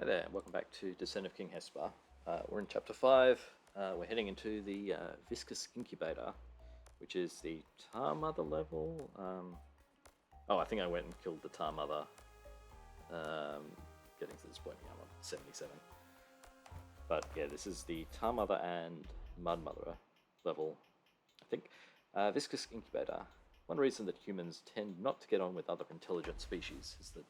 Hi there, welcome back to Descent of King Hesper. We're in Chapter 5. We're heading into the Viscous Incubator, which is the Tar Mother level. I think I went and killed the Tar Mother. Getting to this point, yeah, I'm on 77. But yeah, this is the Tar Mother and Mud Mother level, I think. Viscous Incubator. One reason that humans tend not to get on with other intelligent species is that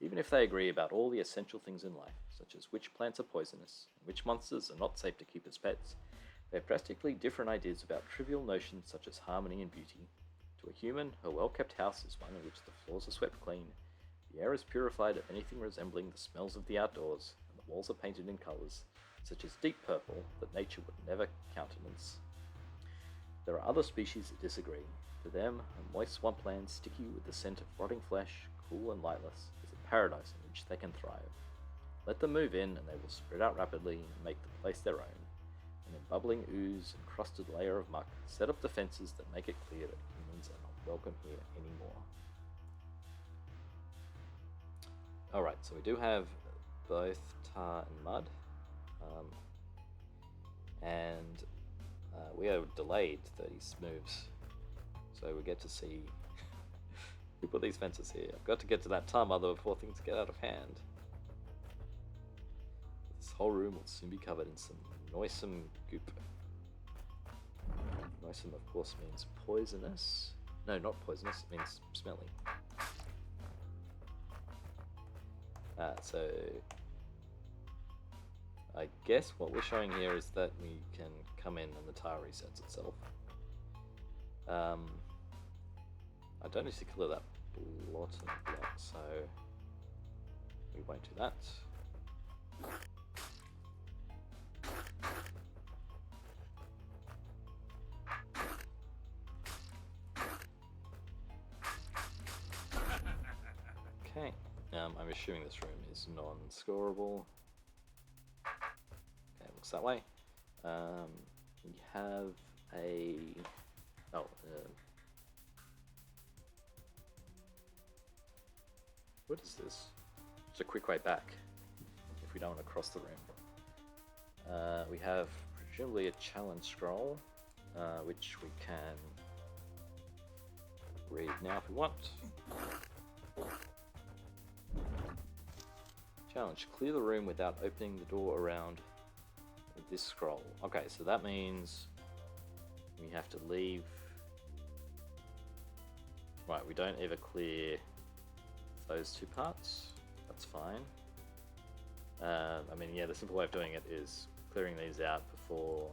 even if they agree about all the essential things in life, such as which plants are poisonous and which monsters are not safe to keep as pets, they have drastically different ideas about trivial notions such as harmony and beauty. To a human, a well-kept house is one in which the floors are swept clean, the air is purified of anything resembling the smells of the outdoors, and the walls are painted in colours such as deep purple that nature would never countenance. There are other species that disagree. To them, a moist swampland sticky with the scent of rotting flesh, cool and lightless, is a paradise in which they can thrive. Let them move in and they will spread out rapidly and make the place their own. And in bubbling ooze and crusted layer of muck, set up defences that make it clear that humans are not welcome here anymore. Alright, so we do have both tar and mud. We are delayed 30 moves. So we get to see who put these fences here. I've got to get to that Tar Mother before things get out of hand. This whole room will soon be covered in some noisome goop. Noisome, of course, means poisonous. No, not poisonous, it means smelly. So I guess what we're showing here is that we can come in and the tile resets itself. I don't need to clear that block, so we won't do that. Okay, I'm assuming this room is non-scoreable. Okay, looks that way. We have a... what is this? It's a quick way back if we don't want to cross the room. We have presumably a challenge scroll, which we can read now if we want. Challenge: clear the room without opening the door around this scroll. Okay, so that means we have to leave. Right, we don't ever clear those two parts. That's fine. I mean, yeah, the simple way of doing it is clearing these out before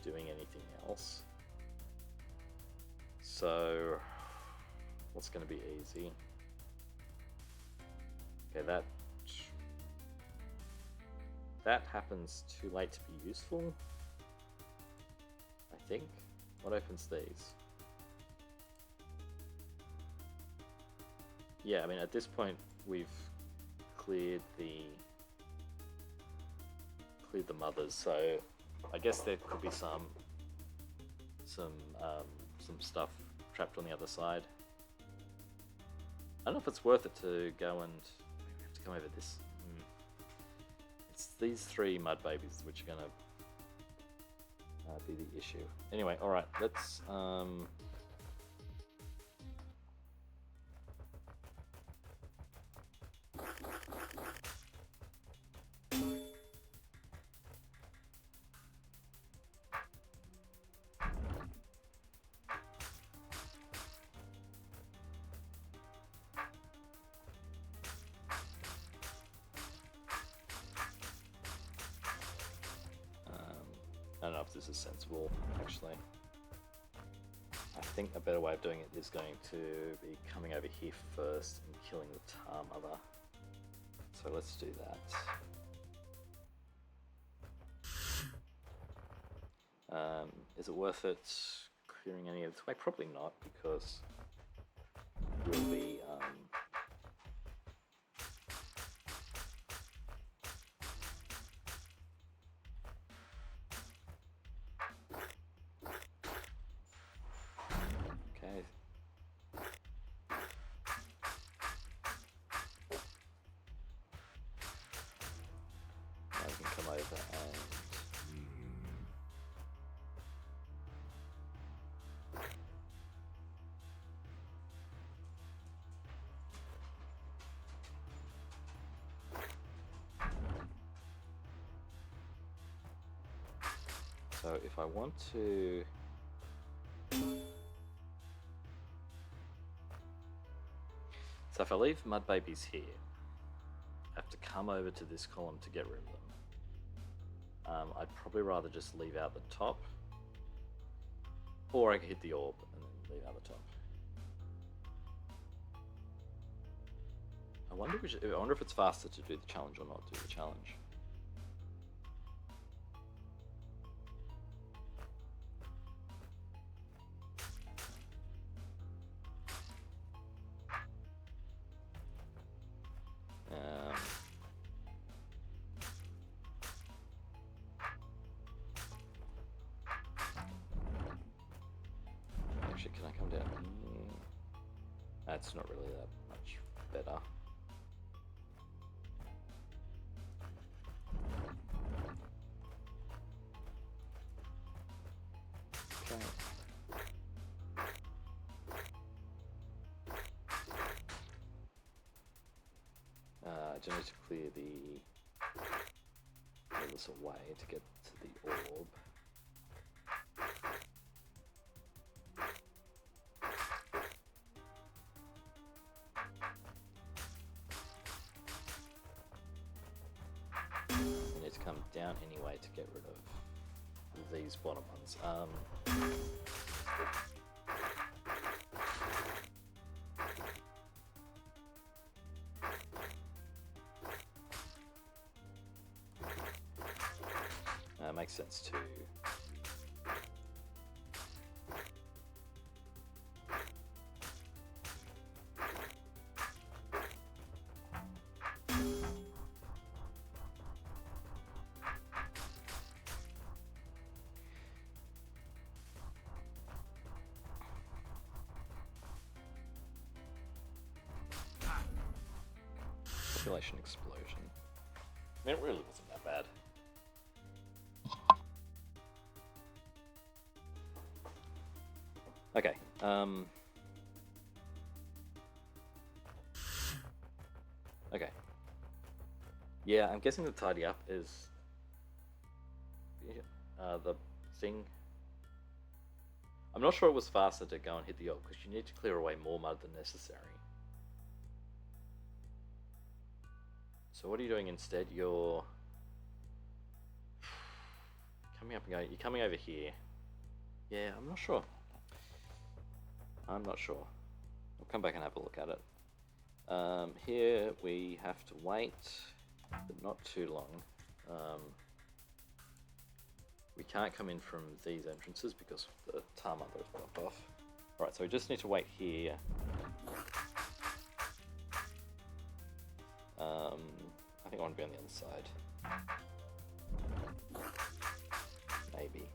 doing anything else. So, what's going to be easy? Okay, that happens too late to be useful, I think. What opens these? Yeah, I mean, at this point we've cleared the mothers, so I guess there could be some stuff trapped on the other side. I don't know if it's worth it to go and we have to come over this. It's these three mud babies which are gonna be the issue. Anyway, all right, let's. I don't know if this is sensible, actually. I think a better way of doing it is going to be coming over here first and killing the Tar Mother. So let's do that. Is it worth it clearing any of this way? Probably not, because we'll be... okay. So if I want to... So if I leave mud babies here, I have to come over to this column to get rid of them. I'd probably rather just leave out the top, or I could hit the orb and then leave out the top. I wonder if it's faster to do the challenge or not do the challenge. Actually, can I come down? That's not really that much better. Okay. I do need to clear this away to get to the orb. I need to come down anyway to get rid of these bottom ones. Makes sense too. Population explosion. I mean, it really wasn't that bad. Okay. Okay. Yeah, I'm guessing the tidy up is the thing. I'm not sure it was faster to go and hit the orb because you need to clear away more mud than necessary. So what are you doing instead? You're coming up and going. You're coming over here. Yeah, I'm not sure. I'm not sure. I'll come back and have a look at it. Here we have to wait, but not too long. We can't come in from these entrances because the tar mother is blocked off. Alright, so we just need to wait here. I think I want to be on the other side. Maybe.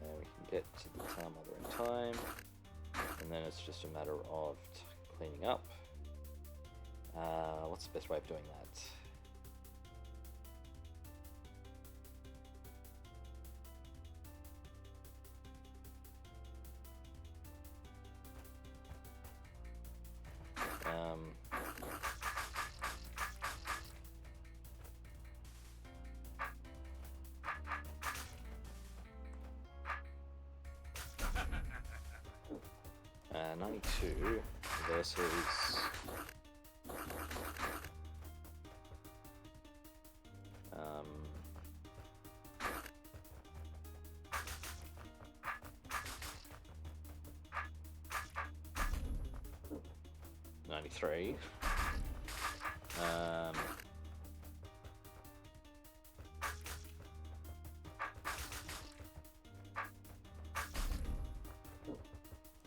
We can get to the tar mother in time, and then it's just a matter of cleaning up. What's the best way of doing that? Uh, 92 versus 93.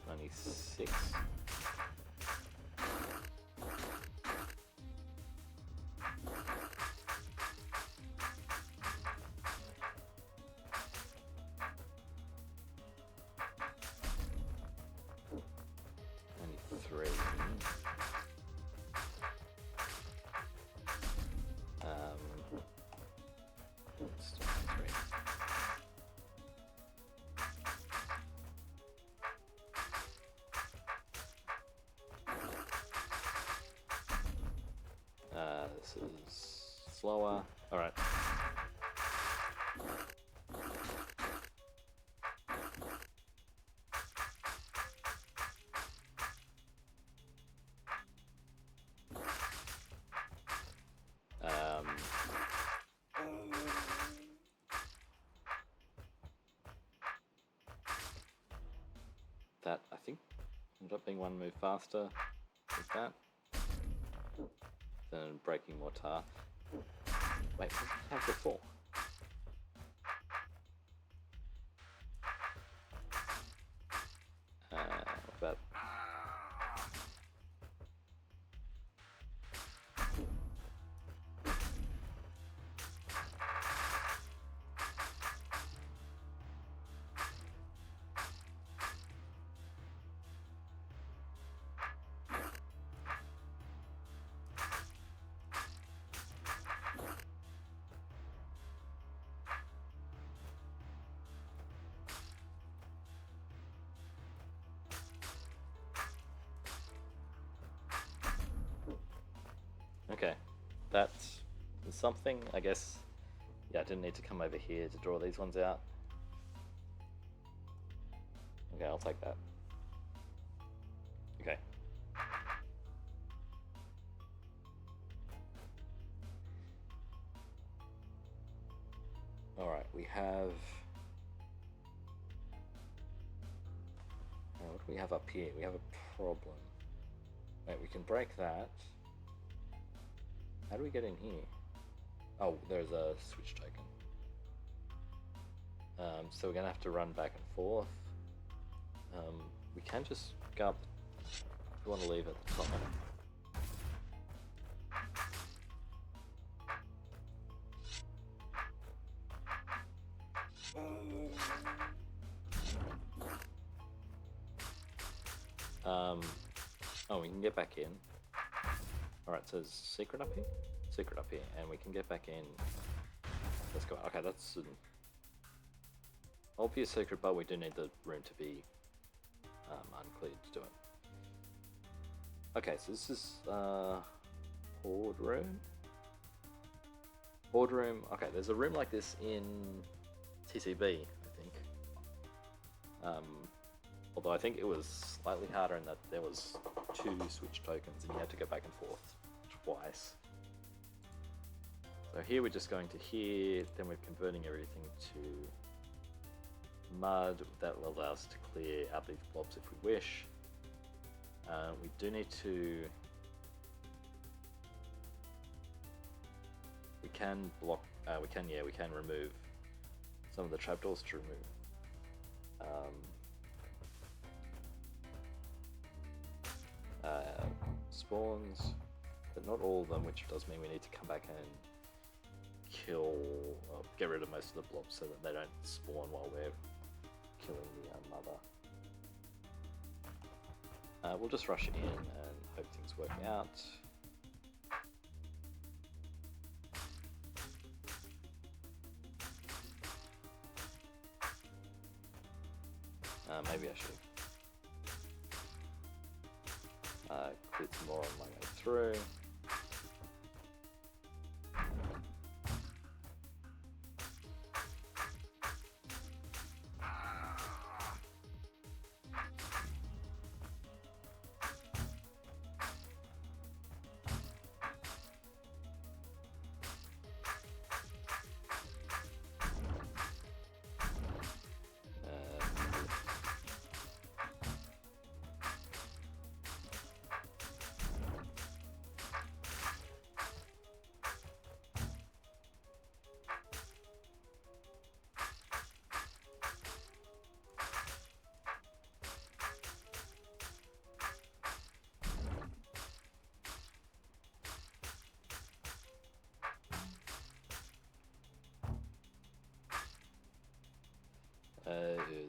96. Three. Three. this is slower. Alright. That, I think, ended up being one move faster with that than breaking more tar. Wait, what did I have before? What about... Okay, that's something, I guess. Yeah, I didn't need to come over here to draw these ones out. Okay, I'll take that. Okay. Alright, we have... what do we have up here? We have a problem. Wait, we can break that. How do we get in here? Oh, there's a switch token. So we're gonna have to run back and forth. We can just go up. If we want to leave at the top. Oh, we can get back in. Alright, so there's secret up here? Secret up here, and we can get back in. Let's go. Okay, that's an obvious secret, but we do need the room to be uncleared to do it. Okay, so this is Horde room. Horde room. Okay, there's a room like this in TCB, I think. Although I think it was slightly harder in that there was 2 switch tokens and you had to go back and forth twice. So here we're just going to here, then we're converting everything to mud. That will allow us to clear out these blobs if we wish. We do need to... We can block... we can remove some of the trapdoors to remove. Spawns, but not all of them, which does mean we need to come back and get rid of most of the blobs so that they don't spawn while we're killing the mother. We'll just rush in and hope things work out. Maybe I should cleared some more on my way through.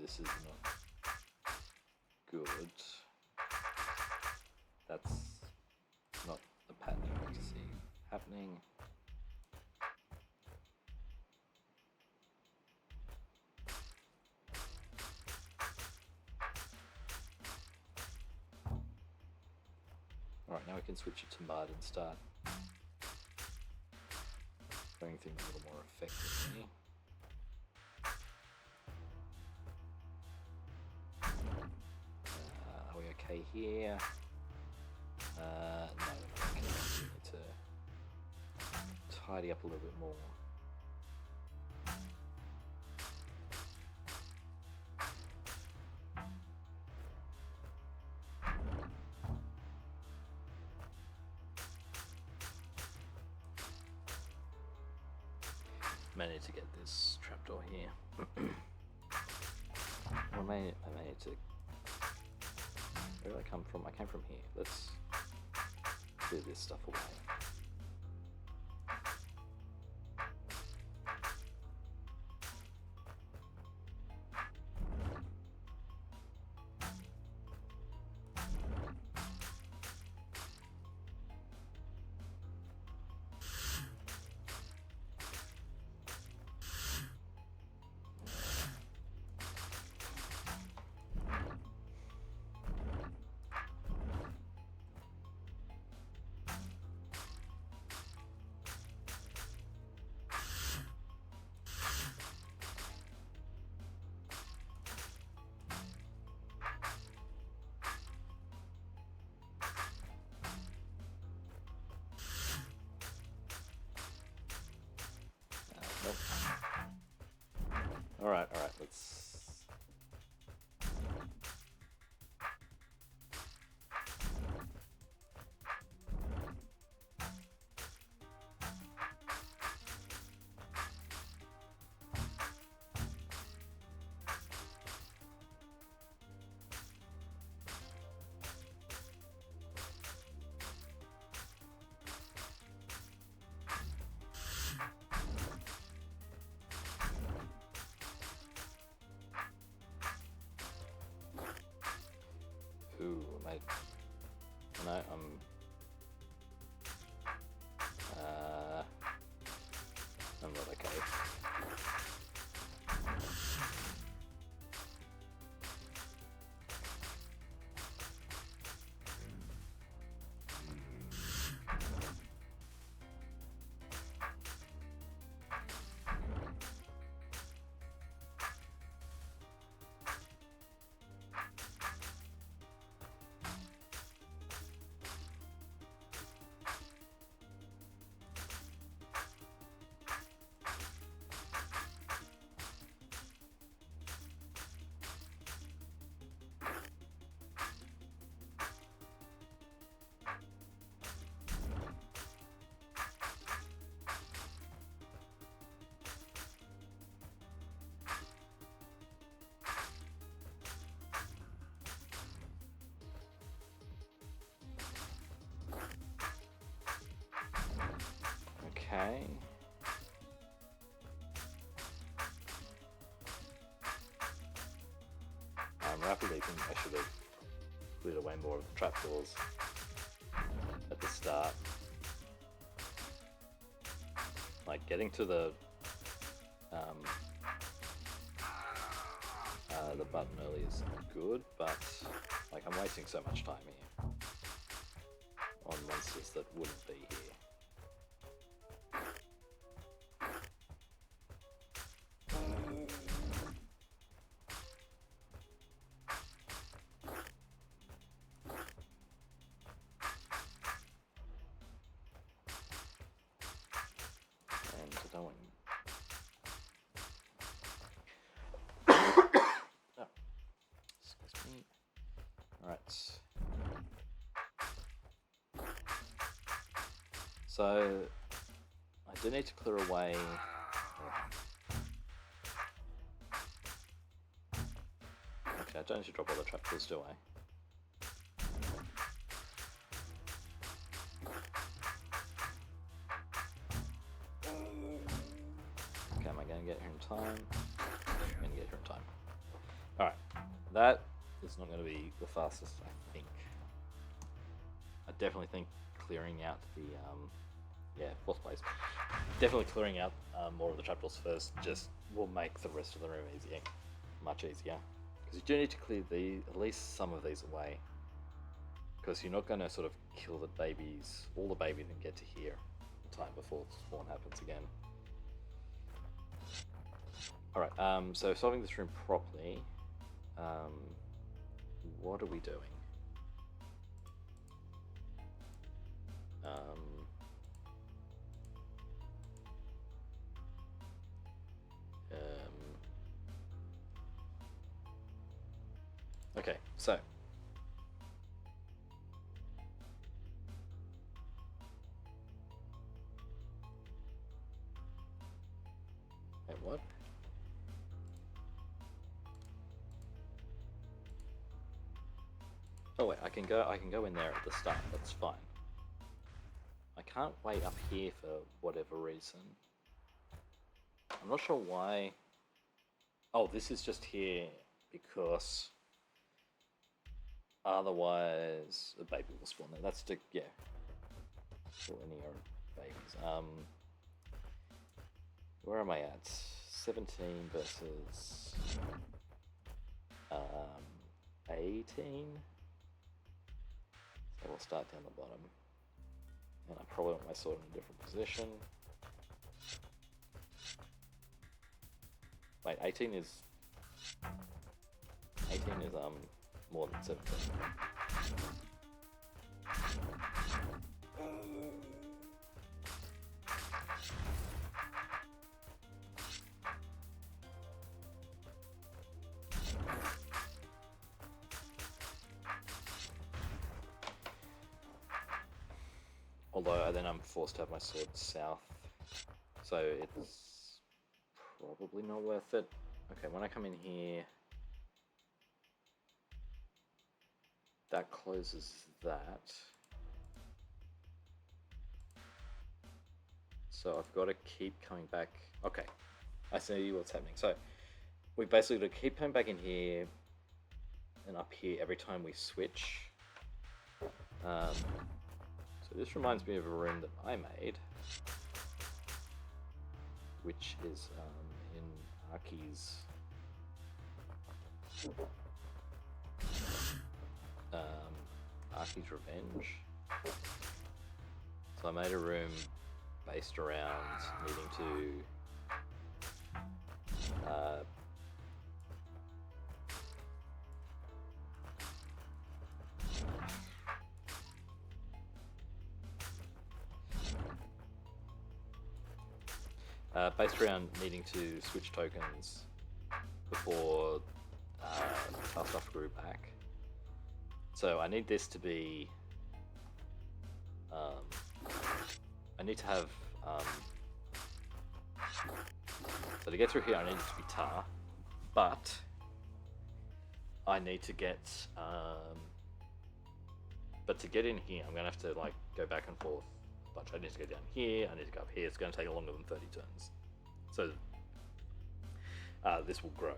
This is not good. That's not the pattern I want to see happening. Alright, now we can switch it to mud and start clearing things a little more effectively. Are we okay here? No, we're not okay. We need to tidy up a little bit more. May need to get this trapdoor here. Or I may need to. Where did I come from? I came from here. Let's clear this stuff away. Alright, let's... Ooh, mate. No, I'm not okay. Okay. I'm rapidly thinking I should have cleared away more of the trapdoors at the start. Like, getting to the button early is good, but like I'm wasting so much time here on monsters that wouldn't be here. And I don't want... Oh, excuse me. Alright. So, I do need to clear away... Okay, I don't need to drop all the trapdoors, do I? Okay, am I going to get here in time? I'm going to get here in time. Alright, that is not going to be the fastest, I think. I definitely think clearing out the, yeah, fourth place. Definitely clearing out more of the trapdoors first just will make the rest of the room easier. Much easier. Because you do need to clear at least some of these away. Because you're not going to sort of kill the babies, all the babies, and get to here in time before spawn happens again. Alright, so solving this room properly, what are we doing? Okay, so wait, what? Oh wait, I can go in there at the start. That's fine. I can't wait up here for whatever reason. I'm not sure why. Oh, this is just here because otherwise a baby will spawn there. That's the, yeah. Linear babies. Where am I at? 17 versus 18. So we'll start down the bottom. And I probably want my sword in a different position. Wait, 18 is more than 17. Although then I'm forced to have my sword south, so it's probably not worth it. Okay, when I come in here, that closes that. So I've got to keep coming back. Okay, I see what's happening. So we basically got to keep coming back in here and up here every time we switch. So this reminds me of a room that I made, which is in Aki's Revenge. So I made a room based around needing to based around needing to switch tokens before our stuff grew back. So I need this to be, I need to have, so to get through here I need it to be tar, but I need to get, but to get in here I'm going to have to like go back and forth a bunch. I need to go down here, I need to go up here. It's going to take longer than 30 turns. So this will grow.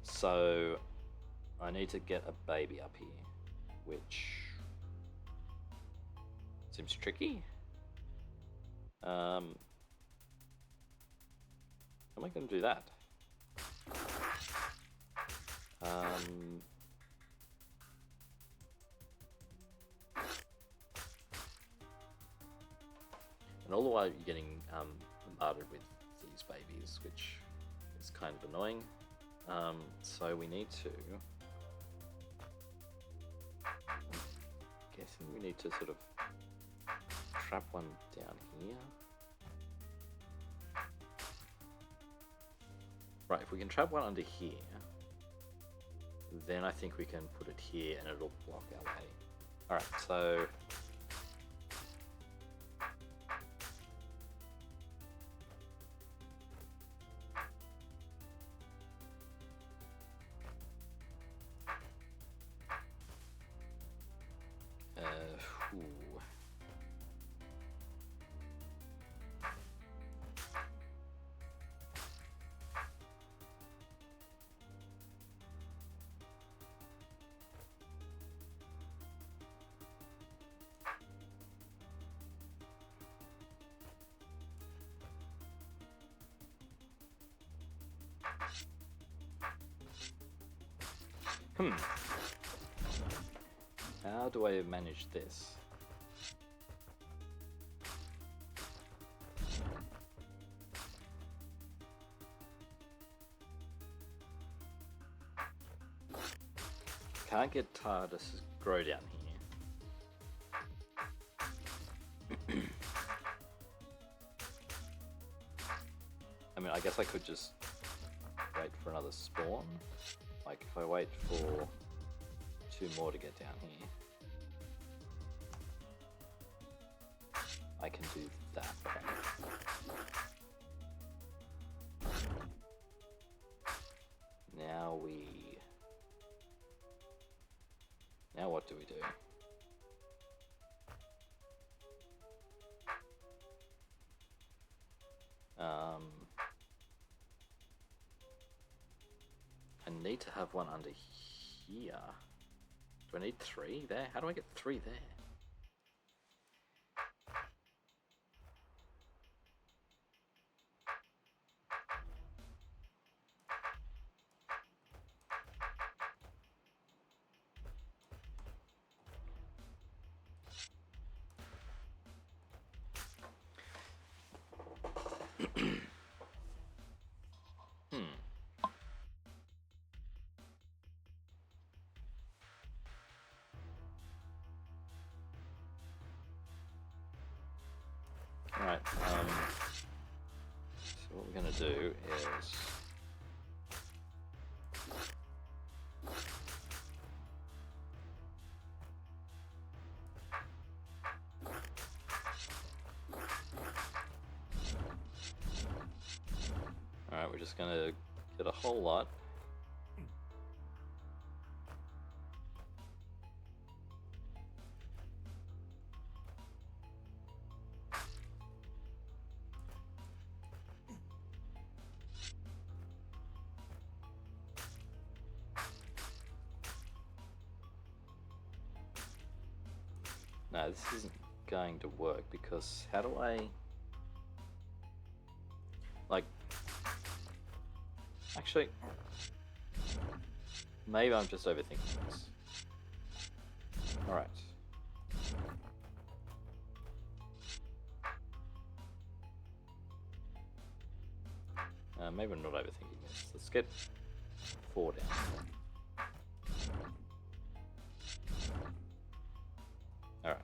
So I need to get a baby up here, which seems tricky. How am I going to do that? And all the while you're getting bombarded with these babies, which is kind of annoying. So we need to, I'm guessing we need to sort of trap one down here. Right, if we can trap one under here, then I think we can put it here and it'll block our way. Alright, so how do I manage this? can't get tar to grow down here. I mean, I guess I could just wait for another spawn. Like, if I wait for 2 more to get down here, I can do that. Now what do we do? I need to have one under here. Do I need 3 there? How do I get 3 there? Alright, so what we're going to do is... Alright, we're just going to get a whole lot. No, this isn't going to work because how do I... Like... Actually... Maybe I'm just overthinking this. Alright. Maybe I'm not overthinking this. Let's get 4 down. Alright.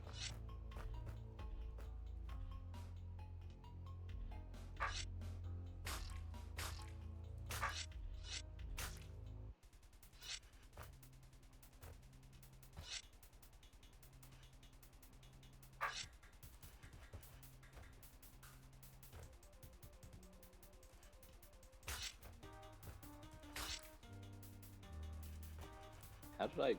How did I...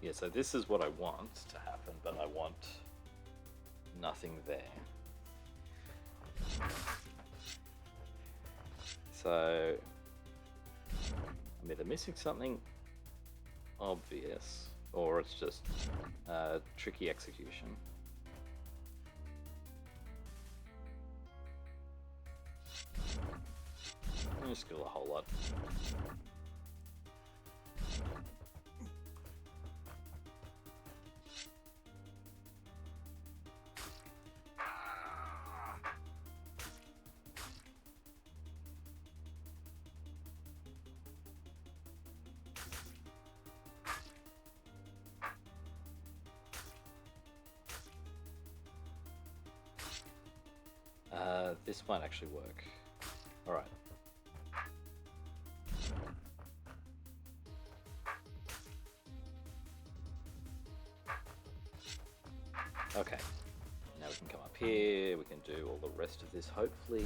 Yeah, so this is what I want to happen, but I want nothing there. So, I'm either missing something obvious, or it's just tricky execution. I'm just gonna do a whole lot. This might actually work. Alright. Okay. Now we can come up here, we can do all the rest of this. Hopefully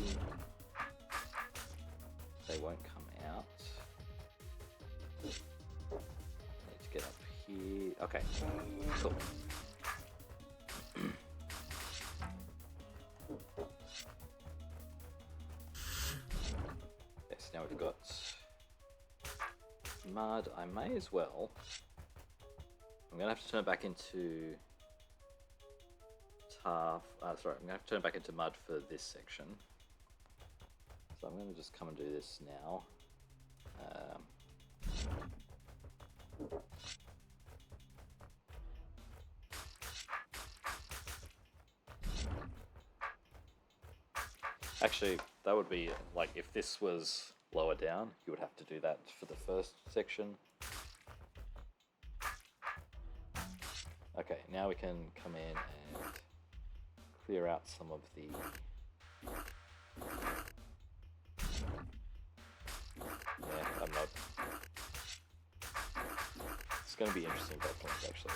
they won't come out. Need to get up here. Okay, cool. Yes, now we've got mud. I may as well. I'm gonna have to turn it back into tar. Sorry, I'm gonna have to turn it back into mud for this section. So I'm going to just come and do this now. Actually, that would be like if this was lower down, you would have to do that for the first section. Okay, now we can come in and clear out some of the I'm not. It's going to be interesting definitely actually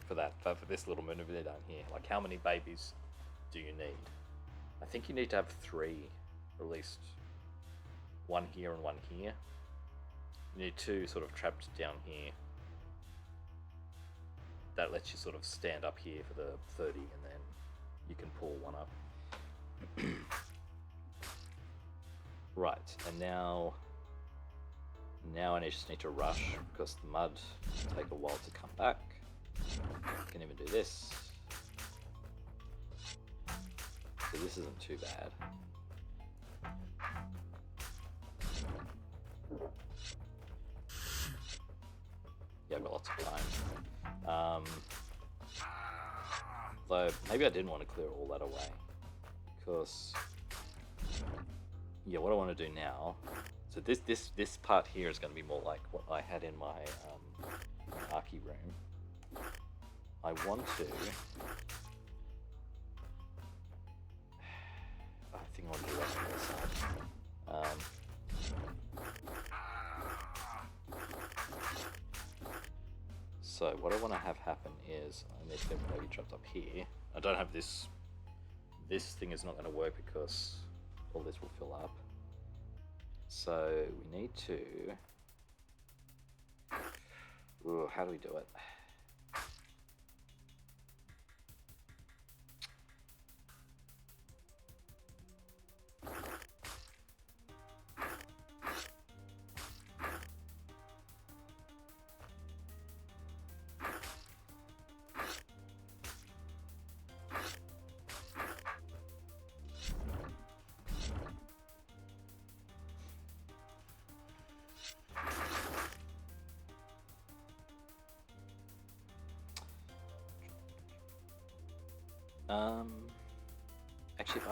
for that, but for this little maneuver down here, like how many babies do you need? I think you need to have 3, or at least 1 here and 1 here. You need 2 sort of trapped down here. That lets you sort of stand up here for the 30, and then you can pull 1 up. Right, and now I just need to rush because the mud take a while to come back. I can even do this. So this isn't too bad. Yeah, I've got lots of time. Though maybe I didn't want to clear all that away because yeah, what I want to do now. So this part here is going to be more like what I had in my Archie room. I want to. I think I want to do that on the side. So what I want to have happen is I need to get maybe trapped up here. I don't have this. This thing is not going to work because all this will fill up. So we need to. Ooh, how do we do it? Actually, if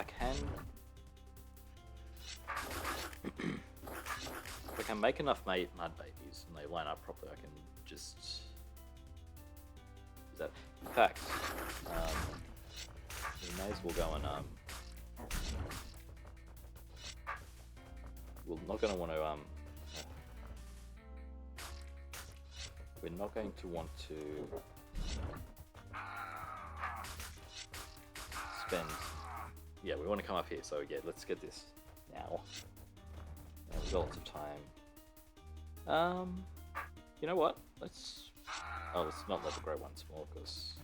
I can make enough mud babies and they line up properly, I can just use that. In fact, we may as well go and we're not going to want to we're not going to want to spend. Yeah, we want to come up here, so yeah, let's get this now. We've got lots of time. You know what? Let's not let it grow once more, because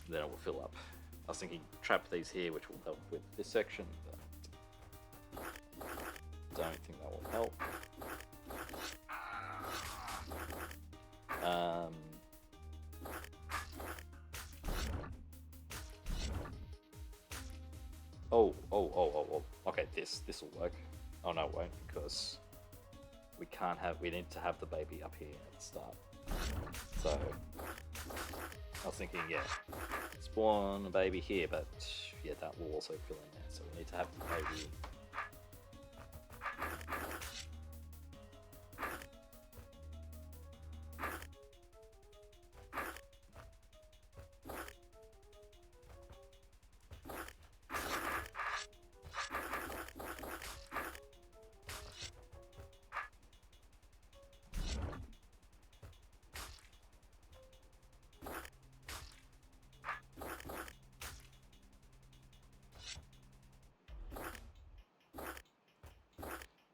then it will fill up. I was thinking trap these here, which will help with this section, but don't think that will help. Oh. Okay, this will work. Oh no, it won't, because we need to have the baby up here at the start. So I was thinking, yeah, spawn a baby here, but yeah, that will also fill in there. So we need to have the baby.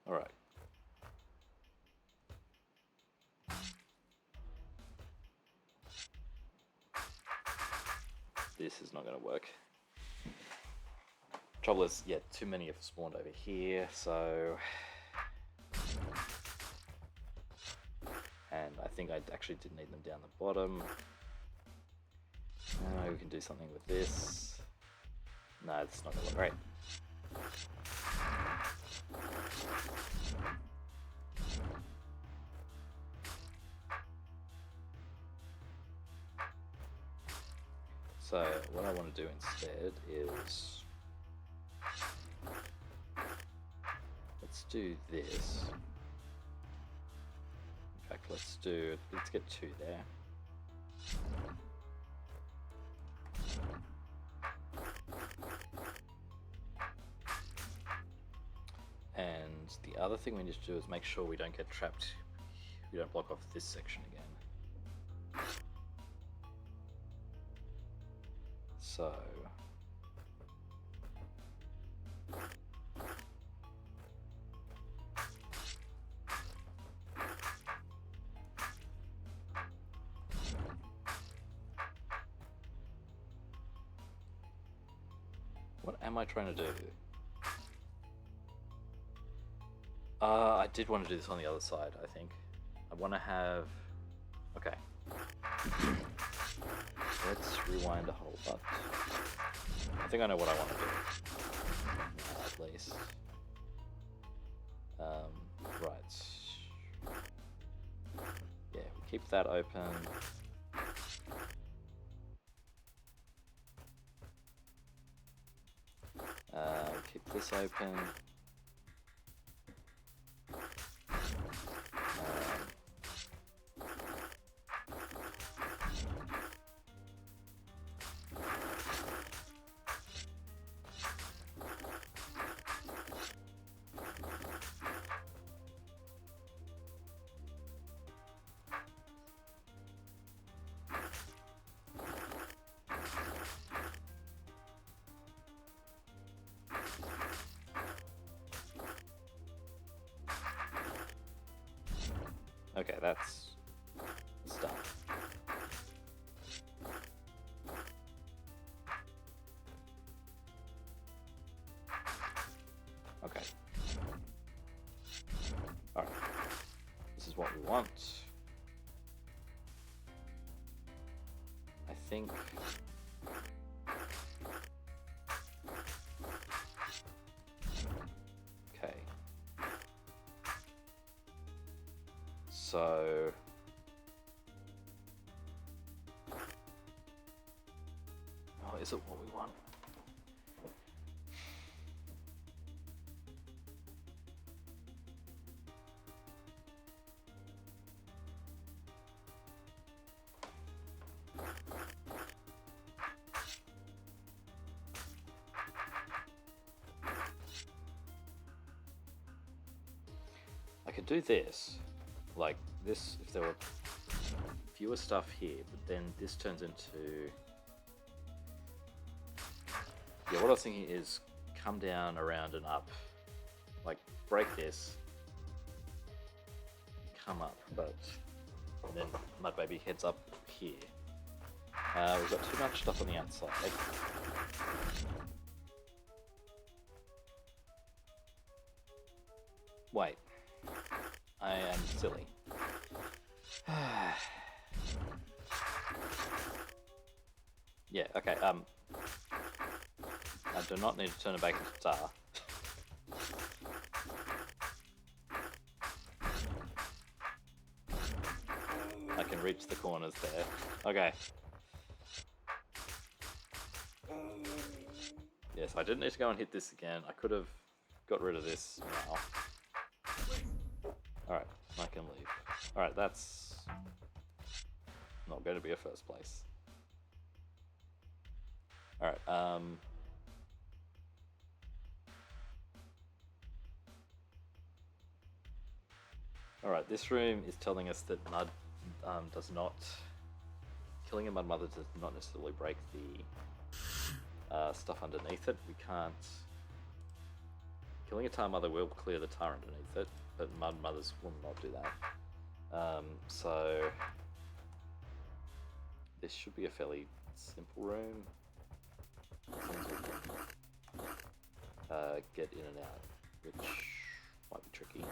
All right. This is not going to work. Trouble is, yeah, too many have spawned over here, so... And I think I actually did need them down the bottom. We can do something with this. No, it's not going to look great. So what I want to do instead is, let's do this. In fact, let's get 2 there. And the other thing we need to do is make sure we don't get trapped, we don't block off this section again. So what am I trying to do? I did want to do this on the other side, I think. I want to have... Okay. Let's rewind a whole bunch. I think I know what I want to do. At least. Right. Yeah, we keep that open. Keep this open. Okay, that's done. Okay. Alright. This is what we want. I think... Okay. So... Oh, is it what we want? I could do this, like this, if there were fewer stuff here, but then this turns into... Yeah, what I was thinking is come down, around and up. Like, break this, come up, but and then Mud Baby heads up here. We've got too much stuff on the outside. Wait. I am silly. Yeah, okay, I do not need to turn it back into tar. I can reach the corners there. Okay. Yes, I didn't need to go and hit this again. I could have got rid of this now. Alright, I can leave. Alright, that's not going to be a first place. Alright, Alright, this room is telling us that mud does not... Killing a mud mother does not necessarily break the stuff underneath it. We can't... Killing a tar mother will clear the tar underneath it, but mud mothers will not do that. So... This should be a fairly simple room. As long as we can get in and out, which might be tricky.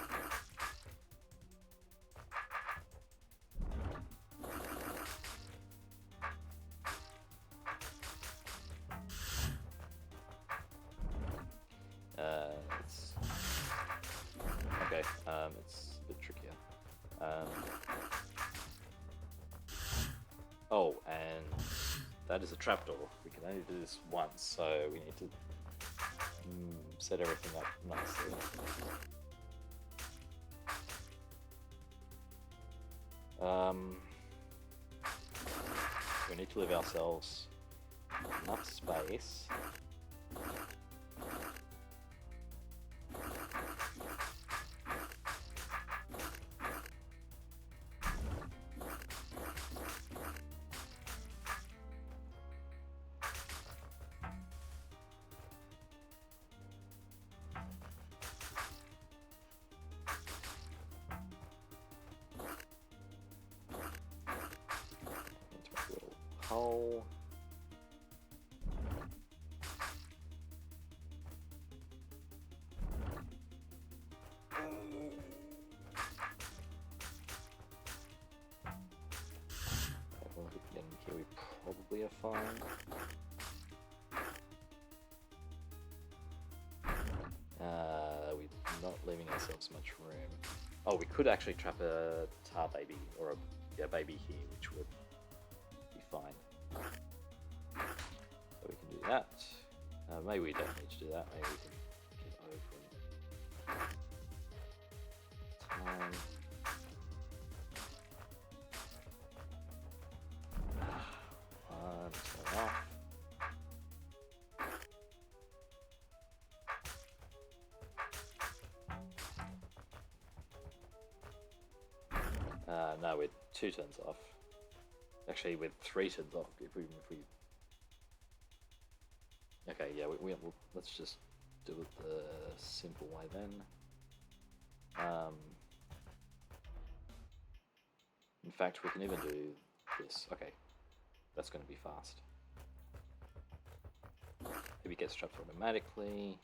Let's Okay, it's a bit trickier. Oh, and that is a trapdoor. We can only do this once, so we need to set everything up nicely. We need to leave ourselves enough space. Into a little hole. Here we probably are fine. We're not leaving ourselves much room. Oh, we could actually trap a tar baby or a baby here, which would be fine. So we can do that. Maybe we don't need to do that. Maybe we can get over time. Turn off. No, we're 2 turns off. Actually, with 3 turns off. If we okay, yeah, we'll let's just do it the simple way then. In fact, we can even do this. Okay, that's going to be fast. Maybe it gets trapped automatically.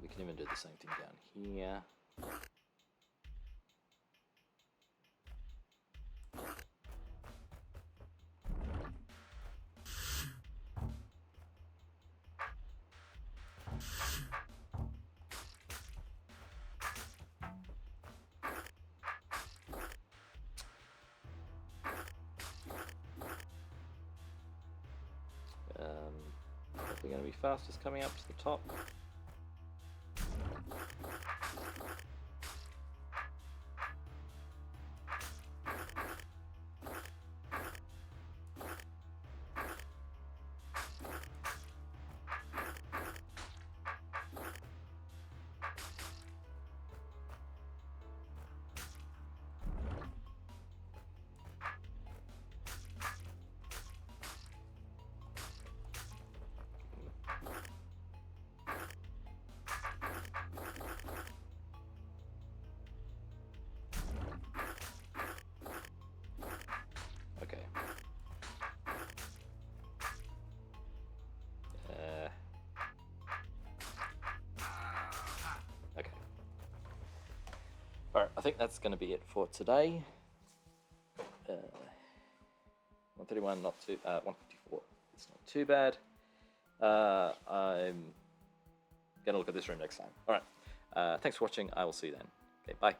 We can even do the same thing down here. Probably going to be fastest coming up to the top. Okay. Okay. Alright, I think that's going to be it for today. 131, not too, 154, it's not too bad. I'm going to look at this room next time. Alright, thanks for watching. I will see you then. Okay, bye.